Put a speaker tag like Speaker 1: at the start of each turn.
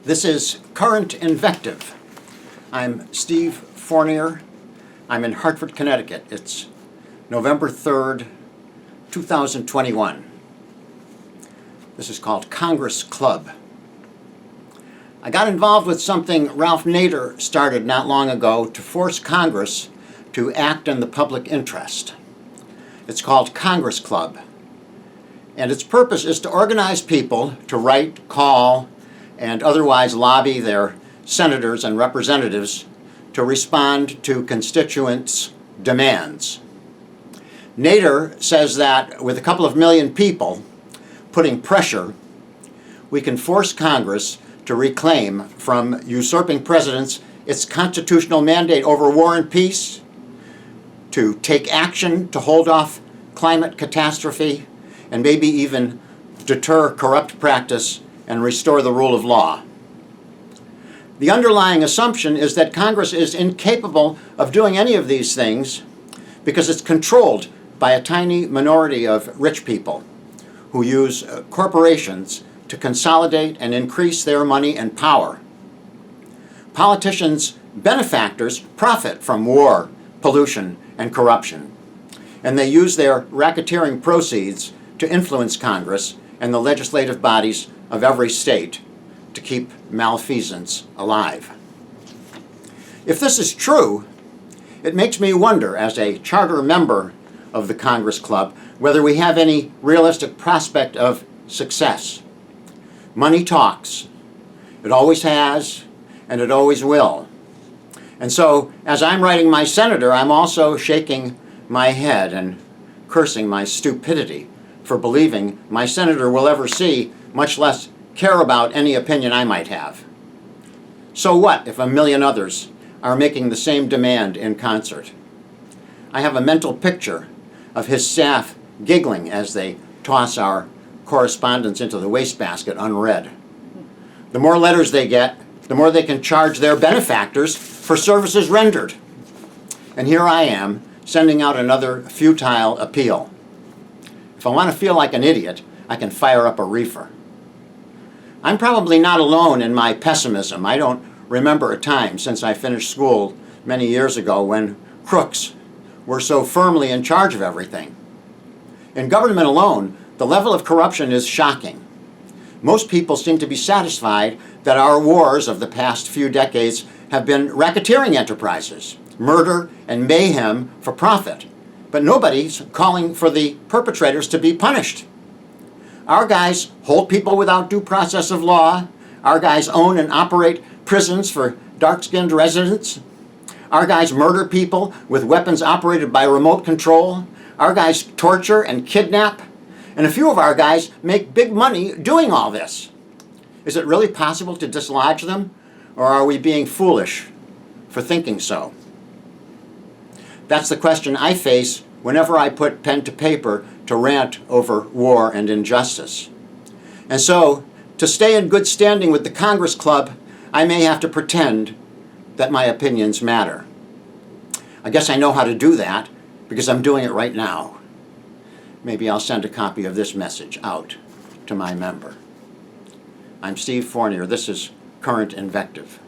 Speaker 1: This is Current Invective. I'm Steve Fournier. I'm in Hartford, Connecticut. It's November 3rd, 2021. This is called Congress Club. I got involved with something Ralph Nader started not long ago to force Congress to act in the public interest. It's called Congress Club. And its purpose is to organize people to write, call, and otherwise lobby their senators and representatives to respond to constituents' demands. Nader says that with a couple of million people putting pressure, we can force Congress to reclaim from usurping presidents its constitutional mandate over war and peace, to take action to hold off climate catastrophe, and maybe even deter corrupt practice and restore the rule of law. The underlying assumption is that Congress is incapable of doing any of these things because it's controlled by a tiny minority of rich people who use corporations to consolidate and increase their money and power. Politicians' benefactors profit from war, pollution, and corruption, and they use their racketeering proceeds to influence Congress and the legislative bodies of every state to keep malfeasance alive. If this is true, it makes me wonder, as a charter member of the Congress Club, whether we have any realistic prospect of success. Money talks. It always has, and it always will. And so, as I'm writing my senator, I'm also shaking my head and cursing my stupidity for believing my senator will ever see, much less care about any opinion I might have. So what if a million others are making the same demand in concert? I have a mental picture of his staff giggling as they toss our correspondence into the wastebasket unread. The more letters they get, the more they can charge their benefactors for services rendered. And here I am, sending out another futile appeal. If I want to feel like an idiot, I can fire up a reefer. I'm probably not alone in my pessimism. I don't remember a time since I finished school many years ago when crooks were so firmly in charge of everything. In government alone, the level of corruption is shocking. Most people seem to be satisfied that our wars of the past few decades have been racketeering enterprises, murder and mayhem for profit. But nobody's calling for the perpetrators to be punished. Our guys hold people without due process of law. Our guys own and operate prisons for dark-skinned residents. Our guys murder people with weapons operated by remote control. Our guys torture and kidnap. And a few of our guys make big money doing all this. Is it really possible to dislodge them? Or are we being foolish for thinking so? That's the question I face whenever I put pen to paper to rant over war and injustice. And so, to stay in good standing with the Congress Club, I may have to pretend that my opinions matter. I guess I know how to do that because I'm doing it right now. Maybe I'll send a copy of this message out to my member. I'm Steve Fournier. This is Current Invective.